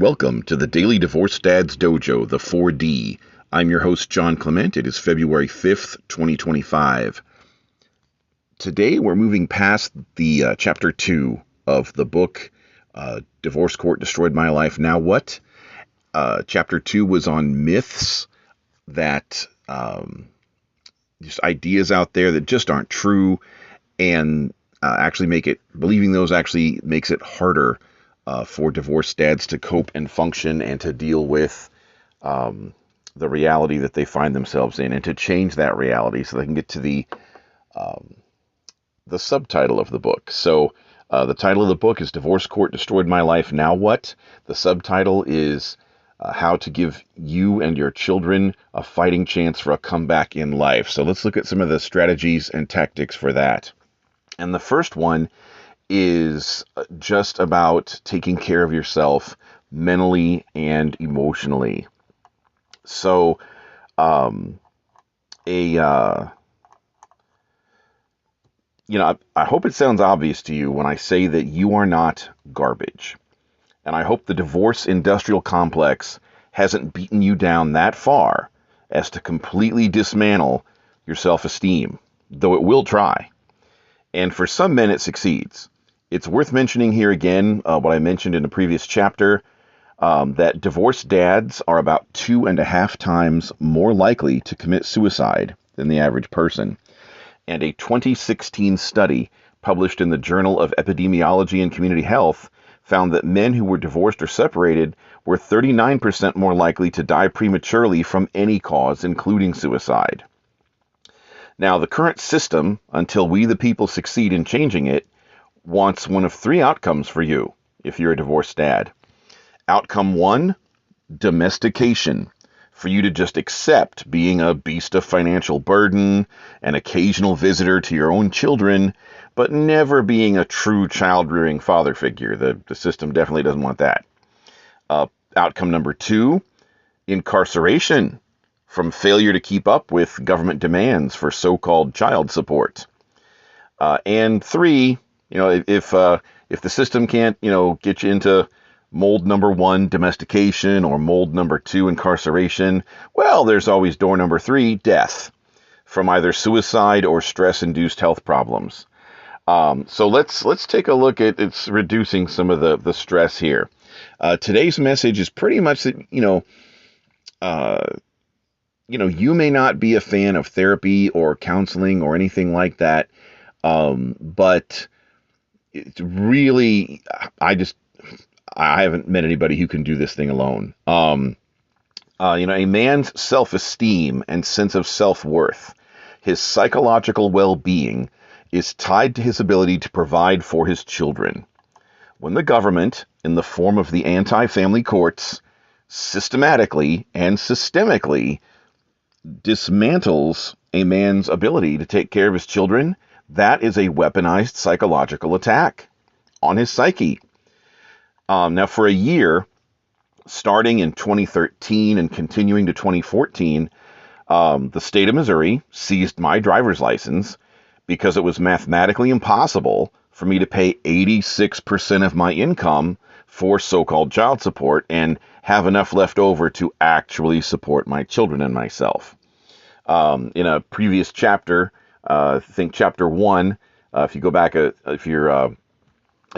Welcome to the Daily Divorce Dads Dojo, the 4D. I'm your host, John Clement. It is February 5th, 2025. Today, we're moving past the chapter 2 of the book, Divorce Court Destroyed My Life, Now What? Chapter 2 was on myths that, just ideas out there that just aren't true, and believing those actually makes it harder for divorced dads to cope and function and to deal with the reality that they find themselves in, and to change that reality so they can get to the subtitle of the book. So the title of the book is Divorce Court Destroyed My Life, Now What? The subtitle is How to Give You and Your Children a Fighting Chance for a Comeback in Life. So let's look at some of the strategies and tactics for that. And the first one is just about taking care of yourself mentally and emotionally. So, I hope it sounds obvious to you when I say that you are not garbage. And I hope the divorce industrial complex hasn't beaten you down that far as to completely dismantle your self-esteem, though it will try. And for some men, it succeeds. It's worth mentioning here again what I mentioned in the previous chapter, that divorced dads are about 2.5 times more likely to commit suicide than the average person. And a 2016 study published in the Journal of Epidemiology and Community Health found that men who were divorced or separated were 39% more likely to die prematurely from any cause, including suicide. Now, the current system, until we the people succeed in changing it, wants one of 3 outcomes for you if you're a divorced dad. Outcome 1, domestication. For you to just accept being a beast of financial burden, an occasional visitor to your own children, but never being a true child-rearing father figure. The system definitely doesn't want that. Outcome number 2, incarceration from failure to keep up with government demands for so-called child support. And 3, if the system can't, get you into mold number 1, domestication, or mold number 2, incarceration, well, there's always door number 3, death, from either suicide or stress-induced health problems. So let's take a look at it's reducing some of the stress here. Today's message is pretty much that, you may not be a fan of therapy or counseling or anything like that, but it's really, I haven't met anybody who can do this thing alone. A man's self-esteem and sense of self-worth, his psychological well-being, is tied to his ability to provide for his children. When the government, in the form of the anti-family courts, systematically and systemically dismantles a man's ability to take care of his children, that is a weaponized psychological attack on his psyche. Now, for a year, starting in 2013 and continuing to 2014, the state of Missouri seized my driver's license because it was mathematically impossible for me to pay 86% of my income for so-called child support and have enough left over to actually support my children and myself. In a previous chapter, I think chapter 1, if you go back, if you're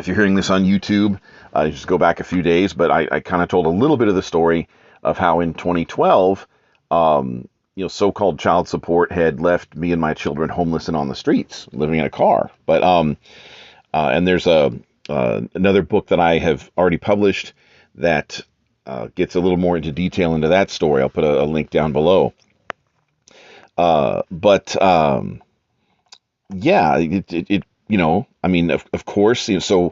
hearing this on YouTube, just go back a few days, but I kind of told a little bit of the story of how in 2012, so-called child support had left me and my children homeless and on the streets, living in a car. But and there's another book that I have already published that gets a little more into detail into that story. I'll put a link down below. Of course, so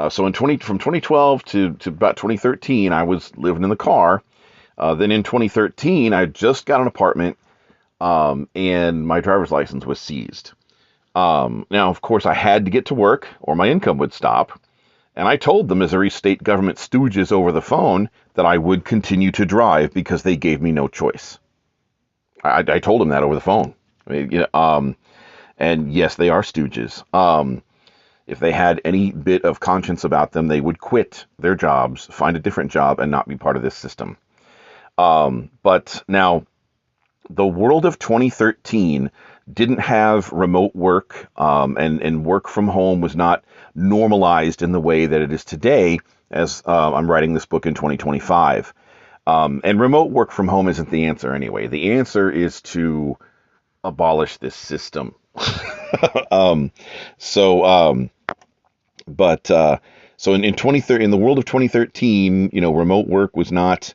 from 2012 to about 2013, I was living in the car. Then in 2013, I just got an apartment, and my driver's license was seized. Now, of course, I had to get to work or my income would stop. And I told the Missouri state government stooges over the phone that I would continue to drive because they gave me no choice. I told them that over the phone. And yes, they are stooges. If they had any bit of conscience about them, they would quit their jobs, find a different job, and not be part of this system. But now, the world of 2013 didn't have remote work, and work from home was not normalized in the way that it is today, as I'm writing this book in 2025. And remote work from home isn't the answer anyway. The answer is to abolish this system. um, so, but so in 2013, in the world of 2013, remote work was not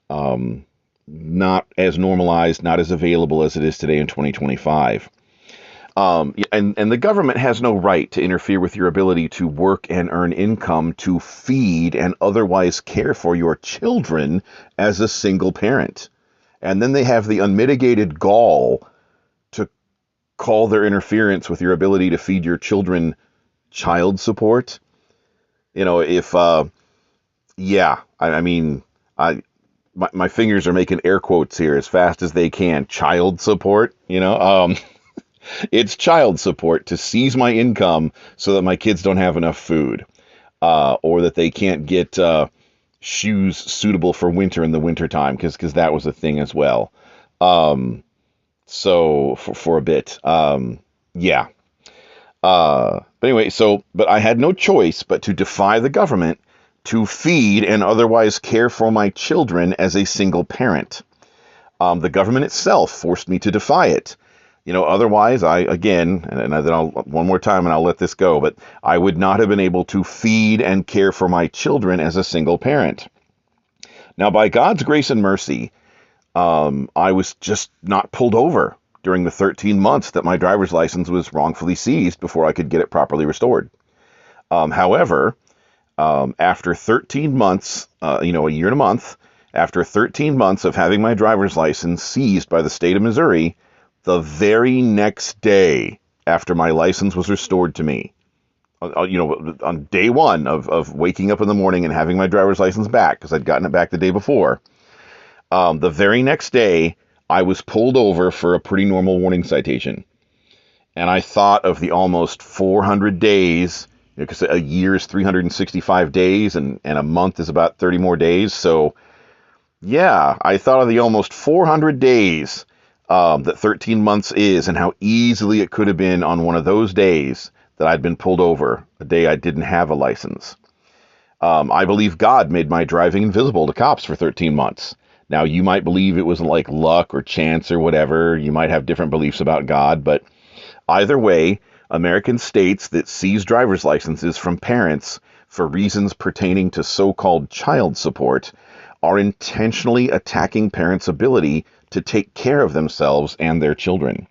as normalized, not as available as it is today in 2025. And the government has no right to interfere with your ability to work and earn income to feed and otherwise care for your children as a single parent. And then they have the unmitigated gall to call their interference with your ability to feed your children child support. My fingers are making air quotes here as fast as they can. Child support, it's child support to seize my income so that my kids don't have enough food, or that they can't get shoes suitable for winter in the wintertime, because that was a thing as well. So for a bit, yeah. But anyway, but I had no choice but to defy the government to feed and otherwise care for my children as a single parent. The government itself forced me to defy it. Otherwise, and then I'll one more time and I'll let this go, but I would not have been able to feed and care for my children as a single parent. Now, by God's grace and mercy, I was just not pulled over during the 13 months that my driver's license was wrongfully seized before I could get it properly restored. However, after 13 months, a year and a month, after 13 months of having my driver's license seized by the state of Missouri, the very next day after my license was restored to me, on day one of waking up in the morning and having my driver's license back, because I'd gotten it back the day before, the very next day, I was pulled over for a pretty normal warning citation. And I thought of the almost 400 days, because a year is 365 days and a month is about 30 more days. So, yeah, I thought of the almost 400 days that 13 months is, and how easily it could have been on one of those days that I'd been pulled over, a day I didn't have a license. I believe God made my driving invisible to cops for 13 months. Now, you might believe it was like luck or chance or whatever. You might have different beliefs about God, but either way, American states that seize driver's licenses from parents for reasons pertaining to so-called child support are intentionally attacking parents' ability to take care of themselves and their children.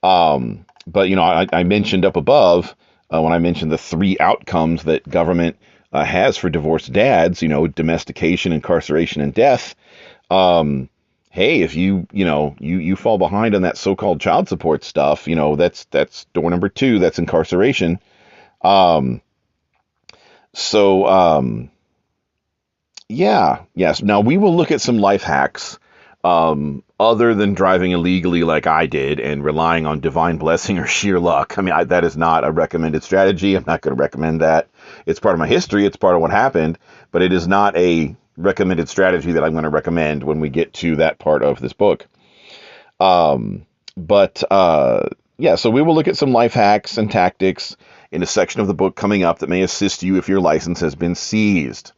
But, I mentioned up above, when I mentioned the three outcomes that government has for divorced dads, domestication, incarceration, and death. Hey, if you fall behind on that so-called child support stuff, that's door number 2. That's incarceration. Yes. Now we will look at some life hacks, other than driving illegally like I did and relying on divine blessing or sheer luck. I mean, that is not a recommended strategy. I'm not going to recommend that. It's part of my history. It's part of what happened, but it is not a recommended strategy that I'm going to recommend when we get to that part of this book. So we will look at some life hacks and tactics in a section of the book coming up that may assist you if your license has been seized.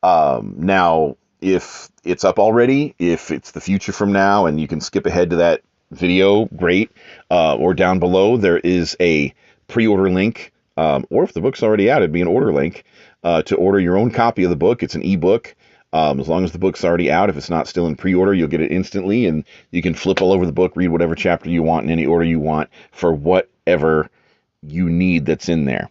Now, if it's up already, if it's the future from now and you can skip ahead to that video, great. Or down below, there is a pre-order link, or if the book's already out, it'd be an order link, to order your own copy of the book. It's an ebook. As long as the book's already out, if it's not still in pre-order, you'll get it instantly, and you can flip all over the book, read whatever chapter you want in any order you want for whatever you need that's in there.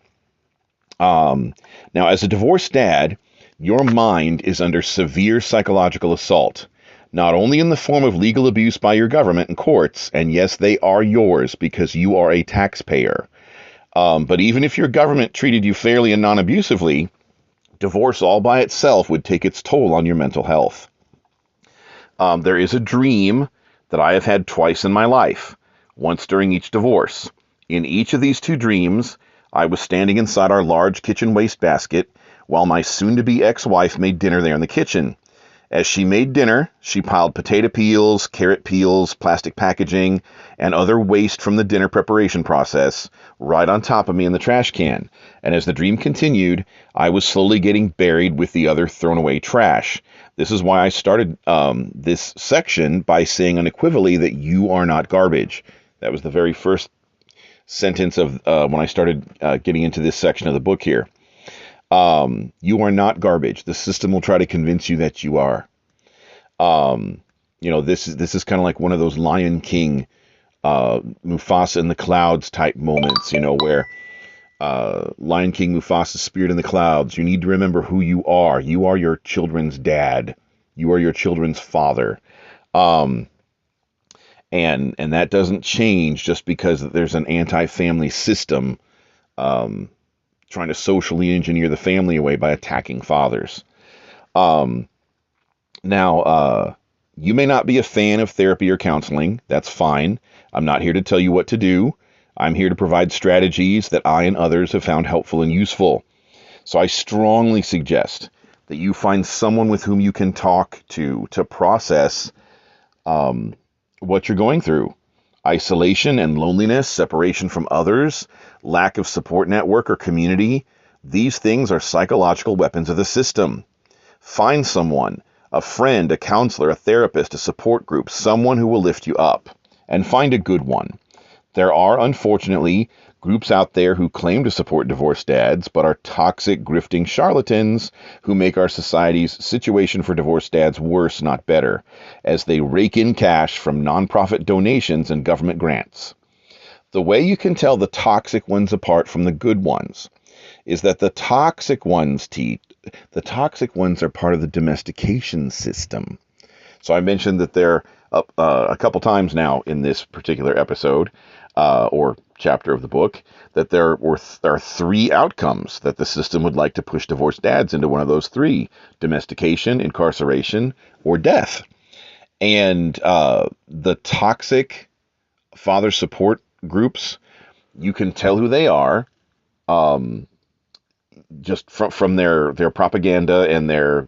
Now, as a divorced dad, your mind is under severe psychological assault, not only in the form of legal abuse by your government and courts, and yes, they are yours because you are a taxpayer, but even if your government treated you fairly and non-abusively, divorce all by itself would take its toll on your mental health. There is a dream that I have had twice in my life, once during each divorce. In each of these 2 dreams, I was standing inside our large kitchen wastebasket while my soon-to-be ex-wife made dinner there in the kitchen. As she made dinner, she piled potato peels, carrot peels, plastic packaging, and other waste from the dinner preparation process right on top of me in the trash can. And as the dream continued, I was slowly getting buried with the other thrown away trash. This is why I started this section by saying unequivocally that you are not garbage. That was the very first sentence of when I started getting into this section of the book here. You are not garbage. The system will try to convince you that you are. This is kind of like one of those Lion King, Mufasa in the clouds type moments, where Lion King Mufasa, spirit in the clouds. You need to remember who you are. You are your children's dad. You are your children's father. And that doesn't change just because there's an anti-family system trying to socially engineer the family away by attacking fathers. Now, you may not be a fan of therapy or counseling. That's fine. I'm not here to tell you what to do. I'm here to provide strategies that I and others have found helpful and useful. So I strongly suggest that you find someone with whom you can talk to process what you're going through. Isolation and loneliness, separation from others, lack of support network or community. These things are psychological weapons of the system. Find someone, a friend, a counselor, a therapist, a support group, someone who will lift you up. And find a good one. There are, unfortunately, groups out there who claim to support divorced dads, but are toxic, grifting charlatans who make our society's situation for divorced dads worse, not better, as they rake in cash from nonprofit donations and government grants. The way you can tell the toxic ones apart from the good ones is that the toxic ones are part of the domestication system. So I mentioned that they're a couple times now in this particular episode or chapter of the book, that there are three outcomes that the system would like to push divorced dads into: one of those three: domestication, incarceration, or death. And the toxic father support groups, you can tell who they are just from their propaganda and their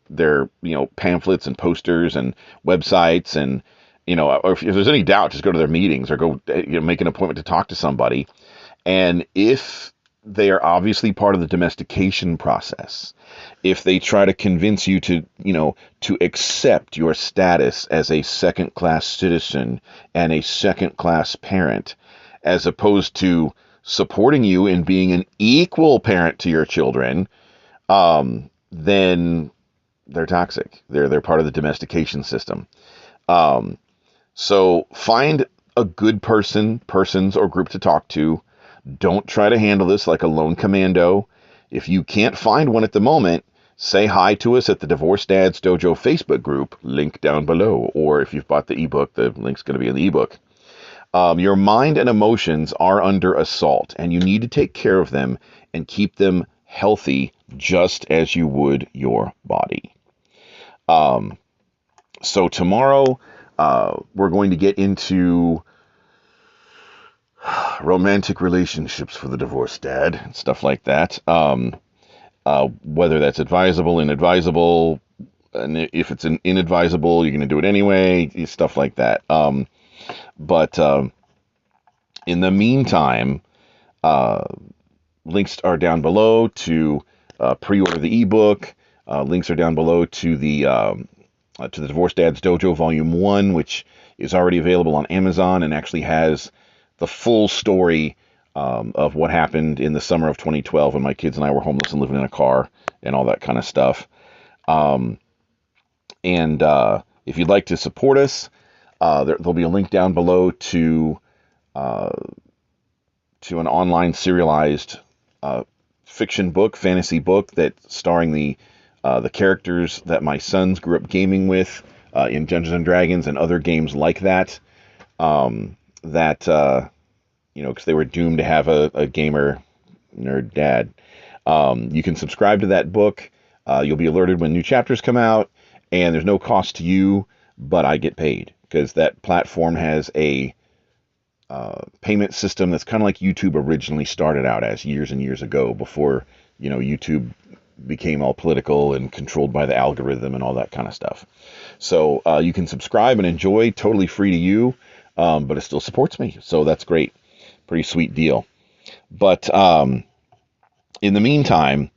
pamphlets and posters and websites. And or if there's any doubt, just go to their meetings or go make an appointment to talk to somebody. And if they are obviously part of the domestication process, if they try to convince you to accept your status as a second-class citizen and a second-class parent, as opposed to supporting you in being an equal parent to your children, then they're toxic. They're part of the domestication system. So find a good persons or group to talk to. Don't try to handle this like a lone commando. If you can't find one at the moment, say hi to us at the Divorced Dads Dojo Facebook group, link down below. Or if you've bought the ebook, the link's going to be in the ebook. Your mind and emotions are under assault, and you need to take care of them and keep them healthy just as you would your body. So tomorrow, we're going to get into romantic relationships for the divorced dad and stuff like that. Whether that's advisable, inadvisable, and if it's inadvisable, you're going to do it anyway, stuff like that. But in the meantime, links are down below to pre-order the ebook. Links are down below to the Divorced Dads Dojo Volume 1, which is already available on Amazon and actually has the full story of what happened in the summer of 2012 when my kids and I were homeless and living in a car and all that kind of stuff. And if you'd like to support us, there'll be a link down below to an online serialized fiction book, fantasy book, that's starring the characters that my sons grew up gaming with in Dungeons and Dragons and other games like that. Because they were doomed to have a gamer nerd dad. You can subscribe to that book. You'll be alerted when new chapters come out, and there's no cost to you, but I get paid because that platform has a payment system that's kind of like YouTube originally started out as years and years ago, before YouTube became all political and controlled by the algorithm and all that kind of stuff. So you can subscribe and enjoy, totally free to you, but it still supports me, so that's great. Pretty sweet deal. But in the meantime,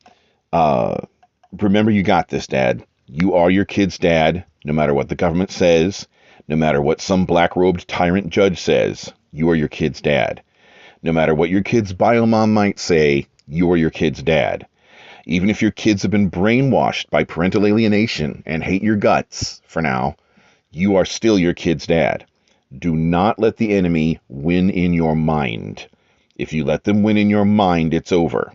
remember, you got this, Dad. You are your kid's dad, no matter what the government says, no matter what some black-robed tyrant judge says. You are your kid's dad. No matter what your kid's biomom might say, you are your kid's dad. Even if your kids have been brainwashed by parental alienation and hate your guts for now, you are still your kid's dad. Do not let the enemy win in your mind. If you let them win in your mind, it's over.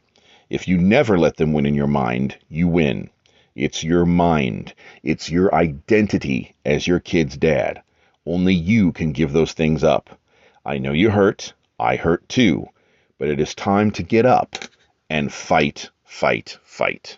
If you never let them win in your mind, you win. It's your mind. It's your identity as your kid's dad. Only you can give those things up. I know you hurt. I hurt too. But it is time to get up and fight, fight, fight.